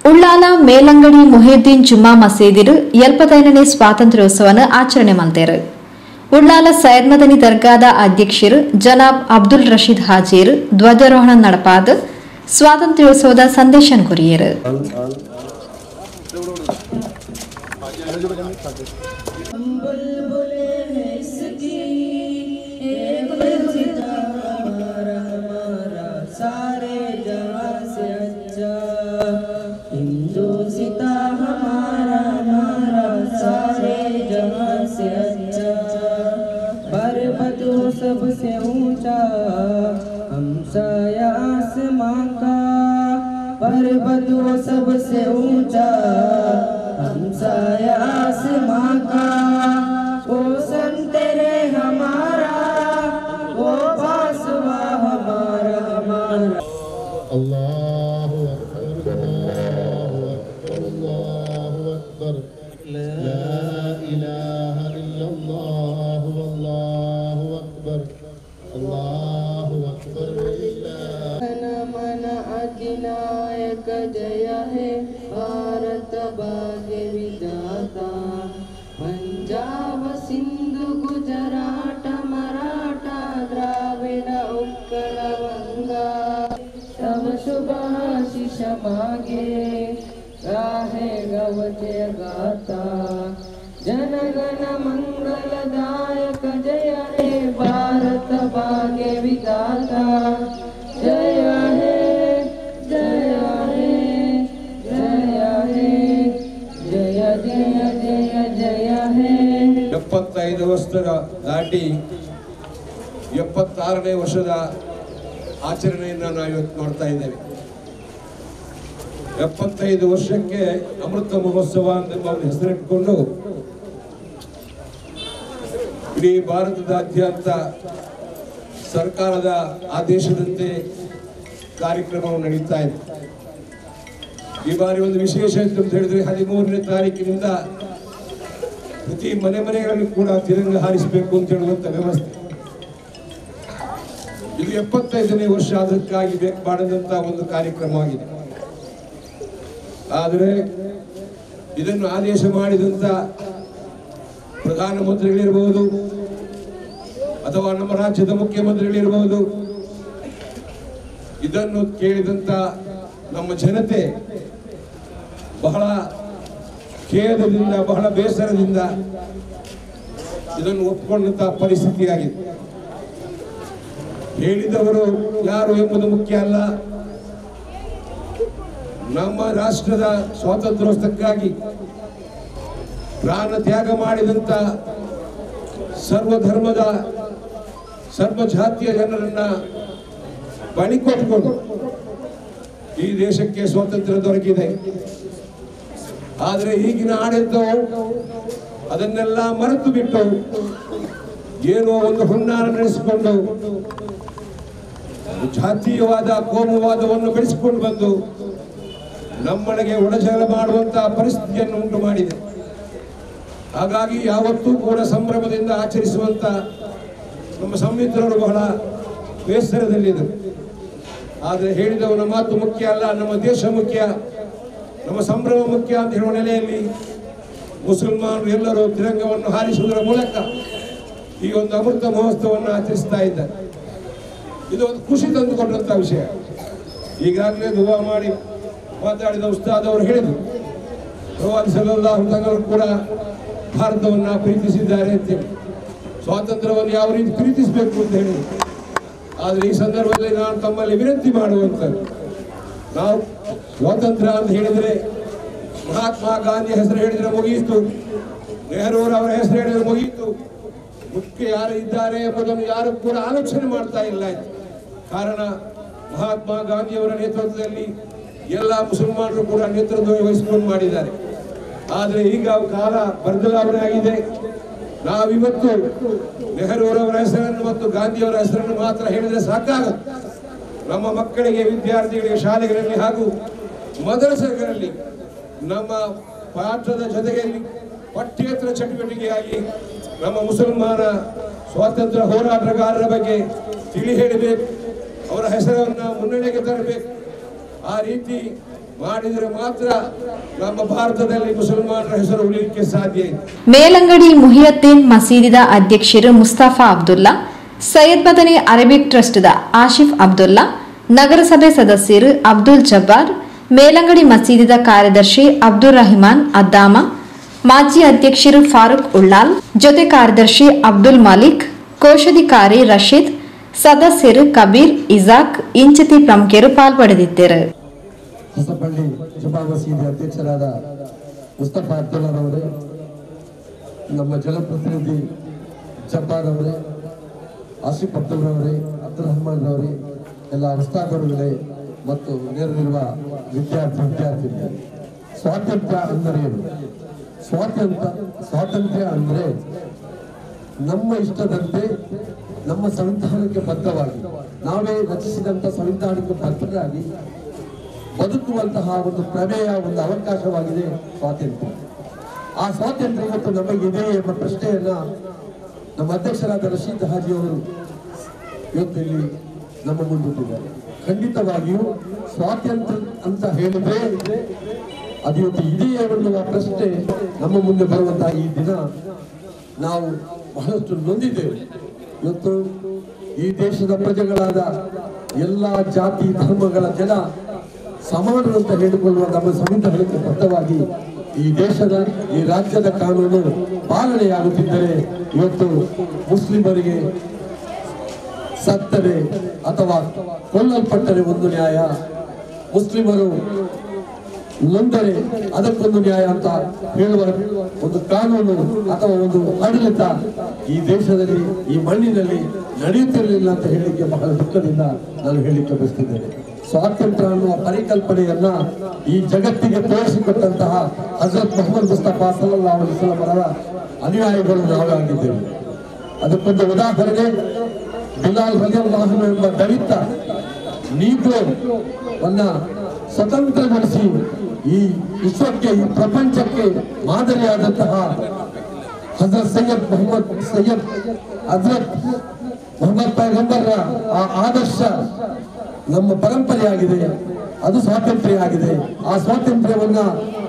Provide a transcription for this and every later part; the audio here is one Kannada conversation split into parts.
ಉಳ್ಳಾಲ ಮೇಲಂಗಡಿ ಮುಹಿದ್ದೀನ್ ಜುಮ್ಮಾ ಮಸೀದಿರು 75ನೇ ಸ್ವಾತಂತ್ರ್ಯೋತ್ಸವನ ಆಚರಣೆ ಮಾಡ್ತಾರೆ. ಉಳ್ಳಾಲ ಸೈಯದ್ ಮದನಿ ದರ್ಗಾದ ಅಧ್ಯಕ್ಷರು ಜನಾಬ್ ಅಬ್ದುಲ್ ರಶೀದ್ ಹಾಜೀರ್ ಧ್ವಜಾರೋಹಣ ನಡಪಾದ ಸ್ವಾತಂತ್ರ್ಯೋತ್ಸವದ ಸಂದೇಶ ಕೊರಿಯರು. सबसे ऊंचा हमसाया आसमां का, पर्वत वो सबसे ऊंचा हमसाया आसमां का, वो सन तेरे हमारा, वो बासुआ हमारा हमारा. अल्लाहु अकबर अल्लाहु अकबर ला इलाहा इल्लल्लाह वल्लाहु अकबर अल्लाहु अकबर मन अधिनायक जय है भारत भाग्य विधाता, पंजाब सिंधु गुजरात मराठा द्राविड उत्कल गंगा, सब शुभ आशीष मागे राहे गवते गाता, जनगण मंगलदायक जय हे भारत भाग्य विधाता, जय हे जय हे जय हे जय जय जय जय हे. 75 ವರ್ಷದ ದಾಟಿ 76ನೇ ವರ್ಷದ ಆಚರಣೆಯನ್ನು ನಾವು ಇವತ್ತು ಮಾಡ್ತಾ ಇದ್ದೇವೆ. 75 ವರ್ಷಕ್ಕೆ ಅಮೃತ ಮಹೋತ್ಸವ ಎಂಬ ಹೆಸರಿಟ್ಟುಕೊಂಡು ಇಡೀ ಭಾರತದಾದ್ಯಂತ ಸರ್ಕಾರದ ಆದೇಶದಂತೆ ಕಾರ್ಯಕ್ರಮವು ನಡೀತಾ ಇದೆ. ಈ ಬಾರಿ ಒಂದು ವಿಶೇಷ ಅಂತ ಹೇಳಿದ್ರೆ 13ನೇ ತಾರೀಕಿನಿಂದ ಪ್ರತಿ ಮನೆಗಳಲ್ಲಿ ಕೂಡ ತಿರಂಗ ಹಾರಿಸಬೇಕು ಅಂತ ಹೇಳುವಂತ ವ್ಯವಸ್ಥೆ. ಇದು 75ನೇ ವರ್ಷ ಅದಕ್ಕಾಗಿ ಮಾಡದಂತ ಒಂದು ಕಾರ್ಯಕ್ರಮವಾಗಿದೆ. ಆದರೆ ಇದನ್ನು ಆದೇಶ ಮಾಡಿದಂತ ಪ್ರಧಾನಮಂತ್ರಿಗಳಿರಬಹುದು ಅಥವಾ ನಮ್ಮ ರಾಜ್ಯದ ಮುಖ್ಯಮಂತ್ರಿಗಳಿರಬಹುದು, ಇದನ್ನು ಕೇಳಿದಂತ ನಮ್ಮ ಜನತೆ ಬಹಳ ಖೇದದಿಂದ ಬಹಳ ಬೇಸರದಿಂದ ಇದನ್ನು ಒಪ್ಪಿಕೊಂಡಂತ ಪರಿಸ್ಥಿತಿಯಾಗಿದೆ. ಹೇಳಿದವರು ಯಾರು ಎಂಬುದು ಮುಖ್ಯ ಅಲ್ಲ, ನಮ್ಮ ರಾಷ್ಟ್ರದ ಸ್ವಾತಂತ್ರ್ಯೋತ್ಸವಕ್ಕಾಗಿ ಪ್ರಾಣ ತ್ಯಾಗ ಮಾಡಿದಂತ ಸರ್ವಧರ್ಮದ ಸರ್ವ ಜಾತಿಯ ಜನರನ್ನ ಬಳಿ ಕೊಟ್ಟುಕೊಂಡು ಈ ದೇಶಕ್ಕೆ ಸ್ವಾತಂತ್ರ್ಯ ದೊರಕಿದೆ. ಆದರೆ ಈಗಿನ ಆಡಳಿತವು ಅದನ್ನೆಲ್ಲ ಮರೆತು ಬಿಟ್ಟು ಏನೋ ಒಂದು ಹುನ್ನಾರ ನಡೆಸಿಕೊಂಡು ಜಾತೀಯವಾದ ಕೋಮುವಾದವನ್ನು ಬೆಳೆಸಿಕೊಂಡು ಬಂದು ನಮ್ಮೊಳಗೆ ಒಳಜಗಳ ಮಾಡುವಂತಹ ಪರಿಸ್ಥಿತಿಯನ್ನು ಉಂಟು ಮಾಡಿದೆ. ಹಾಗಾಗಿ ಯಾವತ್ತೂ ಕೂಡ ಸಂಭ್ರಮದಿಂದ ಆಚರಿಸುವಂತ ನಮ್ಮ ಸಂವಿಧಾನರು ಬಹಳ ಬೇಸರದಲ್ಲಿದ್ದರು. ಆದರೆ ಹೇಳಿದವನ ಮಾತು ಮುಖ್ಯ ಅಲ್ಲ, ನಮ್ಮ ದೇಶ ಮುಖ್ಯ, ನಮ್ಮ ಸಂಭ್ರಮ ಮುಖ್ಯ ಅಂತ ಹೇಳುವ ನೆಲೆಯಲ್ಲಿ ಮುಸಲ್ಮಾನರು ಎಲ್ಲರೂ ತಿರಂಗವನ್ನು ಹಾರಿಸುವುದರ ಮೂಲಕ ಈ ಒಂದು ಅಮೃತ ಮಹೋತ್ಸವವನ್ನು ಆಚರಿಸ್ತಾ ಇದ್ದಾರೆ. ಇದು ಒಂದು ಖುಷಿ ತಂದುಕೊಂಡಂತ ವಿಷಯ. ಈಗಾಗಲೇ ದುವಾ ಮಾಡಿ ಮಾತಾಡಿದ ಉಸ್ತಾದ್ ಅವರು ಹೇಳಿದರು, ಪ್ರವಾದಿ ಸಲ್ಲಲ್ಲಾಹು ಅಲೈಹಿ ಕೂಡ ಭಾರತವನ್ನು ಪ್ರೀತಿಸಿದ್ದಾರೆ ಅಂತೇಳಿ, ಸ್ವಾತಂತ್ರ್ಯವನ್ನು ಯಾವ ರೀತಿ ಪ್ರೀತಿಸಬೇಕು ಅಂತ ಹೇಳಿದರು. ಆದರೆ ಈ ಸಂದರ್ಭದಲ್ಲಿ ನಾನು ತಮ್ಮಲ್ಲಿ ವಿನಂತಿ ಮಾಡುವಂಥದ್ದು, ನಾವು ಸ್ವಾತಂತ್ರ್ಯ ಅಂತ ಹೇಳಿದರೆ ಮಹಾತ್ಮ ಗಾಂಧಿ ಹೆಸರು ಹೇಳಿದರೆ ಮುಗಿಯಿತು, ನೆಹರೂರವರ ಹೆಸರು ಹೇಳಿದರೆ ಮುಗಿಯಿತು, ಮುಖ್ಯ ಯಾರು ಇದ್ದಾರೆ ಎಂಬುದನ್ನು ಯಾರು ಕೂಡ ಆಲೋಚನೆ ಮಾಡ್ತಾ ಇಲ್ಲ. ಕಾರಣ ಮಹಾತ್ಮ ಗಾಂಧಿಯವರ ನೇತೃತ್ವದಲ್ಲಿ ಎಲ್ಲ ಮುಸಲ್ಮಾನರು ಕೂಡ ನೇತೃತ್ವ ವಹಿಸಿಕೊಂಡು ಮಾಡಿದ್ದಾರೆ. ಆದರೆ ಈಗ ಕಾಲ ಬದಲಾವಣೆ ಆಗಿದೆ. ನಾವಿವತ್ತು ನೆಹರೂರವರ ಹೆಸರನ್ನು ಮತ್ತು ಗಾಂಧಿಯವರ ಹೆಸರನ್ನು ಮಾತ್ರ ಹೇಳಿದರೆ ಸಾಕಾಗುತ್ತೆ. ನಮ್ಮ ಮಕ್ಕಳಿಗೆ, ವಿದ್ಯಾರ್ಥಿಗಳಿಗೆ ಶಾಲೆಗಳಲ್ಲಿ ಹಾಗೂ ಮದರಸೆಗಳಲ್ಲಿ ನಮ್ಮ ಪಾಠದ ಜೊತೆಯಲ್ಲಿ ಪಠ್ಯೇತರ ಚಟುವಟಿಕೆಯಾಗಿ ನಮ್ಮ ಮುಸಲ್ಮಾನ ಸ್ವಾತಂತ್ರ್ಯ ಹೋರಾಟಗಾರರ ಬಗ್ಗೆ ತಿಳಿ ಹೇಳಬೇಕು, ಅವರ ಹೆಸರನ್ನು ಮುನ್ನಡೆಗೆ ತರಬೇಕು. ಆ ರೀತಿ ಮಾಡಿದರೆ ಮಾತ್ರ ನಮ್ಮ ಭಾರತದಲ್ಲಿ ಮುಸಲ್ಮಾನರ ಹೆಸರು ಉಳಿಯಲಿಕ್ಕೆ ಸಾಧ್ಯ ಇದೆ. ಮೇಲಂಗಡಿ ಮುಹಿಯುದ್ದೀನ್ ಮಸೀದಿದ ಅಧ್ಯಕ್ಷರು ಮುಸ್ತಫಾ ಅಬ್ದುಲ್ಲಾ, ಸೈಯದ್ ಮದನಿ ಅರೇಬಿಕ್ ಟ್ರಸ್ಟ್ದ ಆಶಿಫ್ ಅಬ್ದುಲ್ಲಾ, ನಗರಸಭೆ ಸದಸ್ಯರು ಅಬ್ದುಲ್ ಜಬ್ಬಾರ್, ಮೇಲಂಗಡಿ ಮಸೀದಿದ ಕಾರ್ಯದರ್ಶಿ ಅಬ್ದುಲ್ ರಹಿಮಾನ್ ಅದ್ದಾಮ, ಮಾಜಿ ಅಧ್ಯಕ್ಷರು ಫಾರೂಕ್ ಉಳ್ಳಾಲ್, ಜೊತೆ ಕಾರ್ಯದರ್ಶಿ ಅಬ್ದುಲ್ ಮಾಲಿಕ್, ಕೋಶಾಧಿಕಾರಿ ರಶೀದ್, ಸದಸ್ಯರು ಕಬೀರ್, ಇಜಾಕ್, ಇಂಚತಿ ಪ್ರಮುಖರು ಪಾಲ್ಪಡೆದಿದ್ದರು. ಹೊಸಪಳ್ಳಿ ಜುಮಾ ಮಸೀದಿ ಅಧ್ಯಕ್ಷರಾದ ಮುಸ್ತಫಾ ಅಬ್ದುಲ್ಲಾರವರೇ, ನಮ್ಮ ಜನಪ್ರತಿನಿಧಿ ಜಬ್ಬಾರ್ ಅವರೇ, ಆಸಿಫ್ ಅಬ್ದುಲ್ರವರೇ, ಅಬ್ದುಲ್ ರಹಮಾನ್ ರವರೇ, ಎಲ್ಲ ಉಸ್ತಾದರುಗಳೇ ಮತ್ತು ನೆರೆದಿರುವ ವಿದ್ಯಾರ್ಥಿನಿಯರೇ, ಸ್ವಾತಂತ್ರ್ಯ ಅಂದರೆ ಏನು? ಸ್ವಾತಂತ್ರ್ಯ ಅಂದರೆ ನಮ್ಮ ಇಷ್ಟದಂತೆ ನಮ್ಮ ಸಂವಿಧಾನಕ್ಕೆ ಬದ್ಧವಾಗಿ ನಾವೇ ರಚಿಸಿದಂಥ ಸಂವಿಧಾನಕ್ಕೆ ಬದ್ಧರಾಗಿ ಬದುಕುವಂತಹ ಒಂದು ಪ್ರಮೇಯ, ಒಂದು ಅವಕಾಶವಾಗಿದೆ ಸ್ವಾತಂತ್ರ್ಯ. ಆ ಸ್ವಾತಂತ್ರ್ಯ ಇವತ್ತು ನಮಗಿದೆ ಎಂಬ ಪ್ರಶ್ನೆಯನ್ನ ನಮ್ಮ ಅಧ್ಯಕ್ಷರಾದ ರಶೀದ್ ಹಾಜಿ ಅವರು ಇವತ್ತು ಇಲ್ಲಿ ನಮ್ಮ ಮುಂದಿಟ್ಟಿದ್ದಾರೆ. ಖಂಡಿತವಾಗಿಯೂ ಸ್ವಾತಂತ್ರ್ಯ ಅಂತ ಹೇಳಿದ್ರೆ ಅದು ಇವತ್ತು ಇದೆಯೇ ಎನ್ನುವ ಪ್ರಶ್ನೆ ನಮ್ಮ ಮುಂದೆ ಬರುವಂತಹ ಈ ದಿನ ನಾವು ಬಹಳಷ್ಟು ನೊಂದಿದ್ದೇವೆ. ಇವತ್ತು ಈ ದೇಶದ ಪ್ರಜೆಗಳಾದ ಎಲ್ಲ ಜಾತಿ ಧರ್ಮಗಳ ಜನ ಸಮಾನರಂತ ಹೇಳಿಕೊಳ್ಳುವ ನಮ್ಮ ಸಂವಿಧಾನಕ್ಕೆ ಬದ್ಧವಾಗಿ ಈ ದೇಶದ ಈ ರಾಜ್ಯದ ಕಾನೂನು ಪಾಲನೆಯಾಗುತ್ತಿದ್ದರೆ ಇವತ್ತು ಮುಸ್ಲಿಮರಿಗೆ ಸತ್ತರೆ ಅಥವಾ ಕೊಲ್ಲಲ್ಪಟ್ಟರೆ ಒಂದು ನ್ಯಾಯ, ಮುಸ್ಲಿಮರು ನೊಂದರೆ ಅದಕ್ಕೊಂದು ನ್ಯಾಯ ಅಂತ ಹೇಳುವ ಒಂದು ಕಾನೂನು ಅಥವಾ ಒಂದು ಆಡಳಿತ ಈ ದೇಶದಲ್ಲಿ ಈ ಮಣ್ಣಿನಲ್ಲಿ ನಡೆಯುತ್ತಿರಲಿಲ್ಲ ಅಂತ ಹೇಳಲಿಕ್ಕೆ ಬಹಳ ದುಃಖದಿಂದ ನಾನು ಹೇಳಲಿಕ್ಕೆ ಬಯಸ್ತಿದ್ದೇನೆ. ಸ್ವಾತಂತ್ರ್ಯ ಅನ್ನುವ ಪರಿಕಲ್ಪನೆಯನ್ನ ಈ ಜಗತ್ತಿಗೆ ತೋರಿಸಿಕೊಟ್ಟಂತಹ ಹಜರತ್ ಮೊಹಮ್ಮದ್ ಮುಸ್ತಫಾ ಸಲ್ಲಲ್ಲಾಹು ಅಲೈಹಿ ವಸಲ್ಲಂ ಅವರ ಅನುಯಾಯಿಗಳು ನಾವೇ ಆಗಿದ್ದೇವೆ. ಅದಕ್ಕೊಂದು ಉದಾಹರಣೆ, ಬಿಲಾಲ್ ರಲಿಯಲ್ಲಾಹು ಅನ್ಹು ಎಂಬ ದಲಿತ ನೀಗ್ರೋವನ್ನ ಸ್ವತಂತ್ರಗೊಳಿಸಿ ಈ ವಿಶ್ವಕ್ಕೆ, ಈ ಪ್ರಪಂಚಕ್ಕೆ ಮಾದರಿಯಾದಂತಹ ಹಜರತ್ ಮೊಹಮ್ಮದ್ ಪೈಗಂಬರ್ರ ಆ ಆದರ್ಶ ನಮ್ಮ ಪರಂಪರೆಯಾಗಿದೆ, ಅದು ಸ್ವಾತಂತ್ರ್ಯ ಆಗಿದೆ. ಆ ಸ್ವಾತಂತ್ರ್ಯವನ್ನ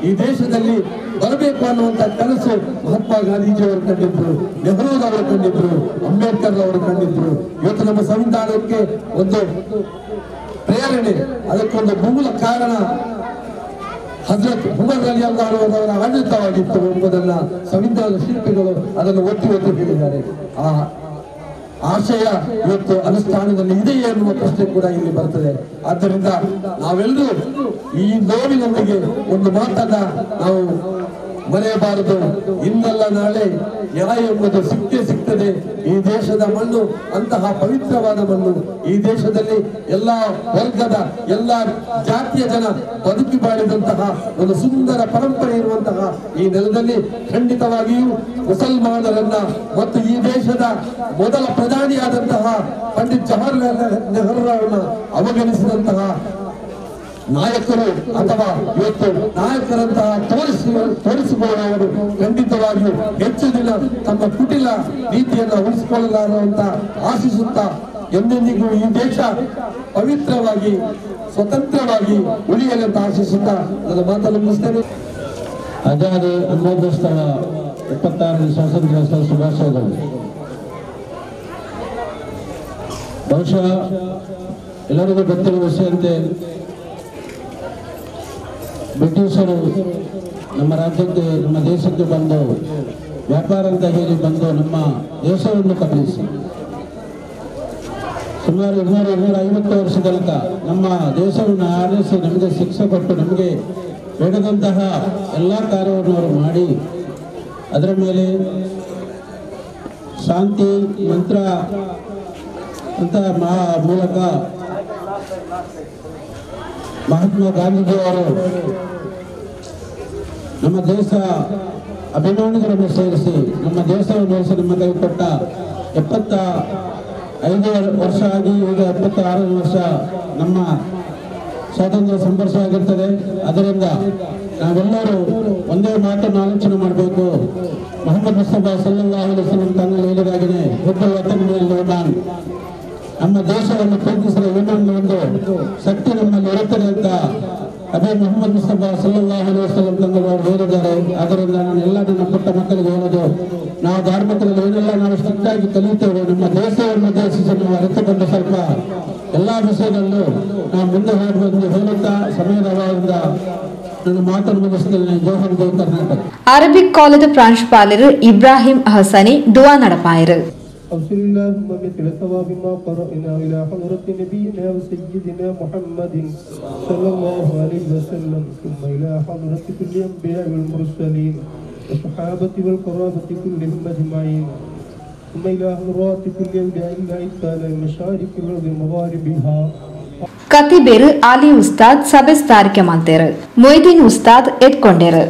ಈ ದೇಶದಲ್ಲಿ ಬರಬೇಕು ಅನ್ನುವಂತ ಕನಸು ಮಹಾತ್ಮ ಗಾಂಧೀಜಿಯವರು ಕಂಡಿದ್ರು, ನೆಹರೂರವರು ಕಂಡಿದ್ರು, ಅಂಬೇಡ್ಕರ್ ಅವರು ಕಂಡಿದ್ರು. ಇವತ್ತು ನಮ್ಮ ಸಂವಿಧಾನಕ್ಕೆ ಒಂದು ಪ್ರೇರಣೆ, ಅದಕ್ಕೊಂದು ಮೂಲ ಕಾರಣ ಹಜರತ್ ಉಮರ್ ರಲಿಯಲ್ಲಾಹು ಅನ್ಹು ಅವರ ಆಡಳಿತವಾಗಿತ್ತು ಎಂಬುದನ್ನ ಸಂವಿಧಾನ ಶಿಲ್ಪಿಗಳು ಅದನ್ನು ಒತ್ತಿ ಹೇಳಿದ್ದಾರೆ. ಆ ಆಶಯ ಇವತ್ತು ಅನುಷ್ಠಾನದಲ್ಲಿ ಇದೆಯೇ ಎನ್ನುವ ಪ್ರಶ್ನೆ ಕೂಡ ಇಲ್ಲಿ ಬರ್ತದೆ. ಆದ್ದರಿಂದ ನಾವೆಲ್ಲರೂ ಈ ನೋವಿನೊಂದಿಗೆ ಒಂದು ಮಾತನ್ನ ನಾವು ಮರೆಯಬಾರದು. ಇಂದಲ್ಲ ನಾಳೆ ನ್ಯಾಯ ಎಂಬುದು ಸಿಗ್ತದೆ. ಈ ದೇಶದ ಮಣ್ಣು ಅಂತಹ ಪವಿತ್ರವಾದ ಮಣ್ಣು. ಈ ದೇಶದಲ್ಲಿ ಎಲ್ಲ ವರ್ಗದ ಎಲ್ಲ ಜಾತಿಯ ಜನ ಬದುಕಿ ಬಾಳಿದಂತಹ ಒಂದು ಸುಂದರ ಪರಂಪರೆ ಇರುವಂತಹ ಈ ನೆಲದಲ್ಲಿ ಖಂಡಿತವಾಗಿಯೂ ಮುಸಲ್ಮಾನರನ್ನ ಮತ್ತು ಈ ದೇಶದ ಮೊದಲ ಪ್ರಧಾನಿಯಾದಂತಹ ಪಂಡಿತ್ ಜವಾಹರ್ಲಾಲ್ ನೆಹರೂರವರನ್ನ ಅವಗಣಿಸಿದಂತಹ ನಾಯಕರು ಅಥವಾ ಇವತ್ತು ನಾಯಕರಂತಹ ತೋರಿಸಿಕೊಳ್ಳುವವರು ಖಂಡಿತವಾಗಿಯೂ ಹೆಚ್ಚು ದಿನ ತಮ್ಮ ಕುಟಿಲ ನೀತಿಯನ್ನು ಉಳಿಸಿಕೊಳ್ಳಲಾರಂತ ಆಶಿಸುತ್ತಾ ಎಂದೆಂದಿಗೂ ಈ ದೇಶ ಪವಿತ್ರವಾಗಿ ಸ್ವತಂತ್ರವಾಗಿ ಉಳಿಯಲಿ ಅಂತ ಆಶಿಸುತ್ತಾ ನನ್ನ ಮಾತನ್ನು ಮುಗಿಸ್ತೇನೆ. ಆಜಾದ್ ಅಮೃತೋತ್ಸವ 76ನೇ ಸ್ವಾತಂತ್ರ್ಯೋತ್ಸವ ಶುಭಾಶಯಗಳು. ಬಹುಶಃ ಎಲ್ಲರಿಗೂ ಗೊತ್ತಿರುವ ವಿಷಯಂತೆ ಬ್ರಿಟಿಷರು ನಮ್ಮ ರಾಜ್ಯಕ್ಕೆ, ನಮ್ಮ ದೇಶಕ್ಕೆ ಬಂದು ವ್ಯಾಪಾರ ಅಂತ ಹೇಳಿ ಬಂದು ನಮ್ಮ ದೇಶವನ್ನು ಕಬಳಿಸಿ ಸುಮಾರು 250 ವರ್ಷ ತನಕ ನಮ್ಮ ದೇಶವನ್ನು ಆರಿಸಿ ನಮಗೆ ಶಿಕ್ಷೆ ಕೊಟ್ಟು ನಮಗೆ ಬೇಡದಂತಹ ಎಲ್ಲ ಕಾರ್ಯವನ್ನು ಅವರು ಮಾಡಿ ಅದರ ಮೇಲೆ ಶಾಂತಿ ಮಂತ್ರ ಅಂತ ಮೂಲಕ ಮಹಾತ್ಮ ಗಾಂಧೀಜಿಯವರು ನಮ್ಮ ದೇಶ ಅಭಿಮಾನಿಗಳನ್ನು ಸೇರಿಸಿ ನಮ್ಮ ದೇಶವನ್ನು ಉಳಿಸಿ ನಮ್ಮ ಕೈ ಕೊಟ್ಟ 75 ವರ್ಷ ಆಗಿ ಈಗ 76ನೇ ವರ್ಷ ನಮ್ಮ ಸ್ವಾತಂತ್ರ್ಯ ಸಂಘರ್ಷ ಆಗಿರ್ತದೆ. ಅದರಿಂದ ನಾವೆಲ್ಲರೂ ಒಂದೇ ಮಾತನ್ನು ಆಲೋಚನೆ ಮಾಡಬೇಕು. ಮೊಹಮ್ಮದ್ ಮುಸ್ತಫಾ ಸಲ್ಲಲ್ಲಾಹು ಅಲೈಹಿ ವಸಲ್ಲಂ ತನ್ನಲ್ಲಿ ಹೇಳಿದಾಗಿದೆ, ಹುಬ್ಬುಲ್ ವತನ್ ಮಿನಲ್ ಈಮಾನ್, ನಮ್ಮ ದೇಶವನ್ನು ಪ್ರೀತಿಸಲು ಇನ್ನೊಂದು ಒಂದು ಶಕ್ತಿ ನಮ್ಮಲ್ಲಿ ಇರುತ್ತದೆ ಅಂತ ಅದೇ ಮೊಹಮ್ಮದ್ ಮುಸ್ತಫಾ ಸಲ್ಲಲ್ಲಾಹು ಅಲೈಹಿ ವಸಲ್ಲಂ ತಂದವರು ಹೇಳಿದ್ದಾರೆ. ಅದರಿಂದ ನಾನು ಎಲ್ಲ ನನ್ನ ಪುಟ್ಟ ಮಕ್ಕಳಿಗೆ ಹೇಳೋದು, ನಾವು ಧಾರ್ಮಿಕದಲ್ಲಿ ಏನೆಲ್ಲ ನಾವು ಸ್ಟ್ರಿಕ್ಟ್ ಆಗಿ ಕಲಿಯುತ್ತೇವೆ, ನಮ್ಮ ದೇಶವನ್ನು ಉದ್ದೇಶಿಸಿ ನಾವು ಅರಿತುಕೊಂಡು ಸ್ವಲ್ಪ ಎಲ್ಲ ವಿಷಯದಲ್ಲೂ ನಾವು ಮುಂದೆ ಹೋಗಬಹುದು ಹೇಳುತ್ತಾ ಸಮಯದ ಅಭಾವದಿಂದ ನಾನು ಮಾತನ್ನು ಮುಗಿಸುತ್ತೇನೆ. ಜೋಹರ್ ಜೈ ಕರ್ನಾಟಕ. ಅರಬಿಕ್ ಕಾಲೇಜು ಪ್ರಾಂಶುಪಾಲರು ಇಬ್ರಾಹಿಂ ಹಸನಿ ದುವಾ ನಡಪಾಯರು. أوصل اللهم مثل ثواب ما قرأنا إلى حضرة نبينا وسيدنا محمد صلى الله عليه وسلم، ثم إلى حضرة كل الأنبياء والمرسلين والصحابة والقرابة كلهم أجمعين، ثم إلى حضرات كل أولياء الله تعالى المشارق والأرض مغاربها. ಕತಿಬೇರು ಆಲಿ ಉಸ್ತಾದ್ ಸಭೆ ಸ್ಥಾರಿಕೆ ಮಾಡ್ತೇರು. ಮೊಯ್ದೀನ್ ಉಸ್ತಾದ್ ಎತ್ಕೊಂಡೇರು.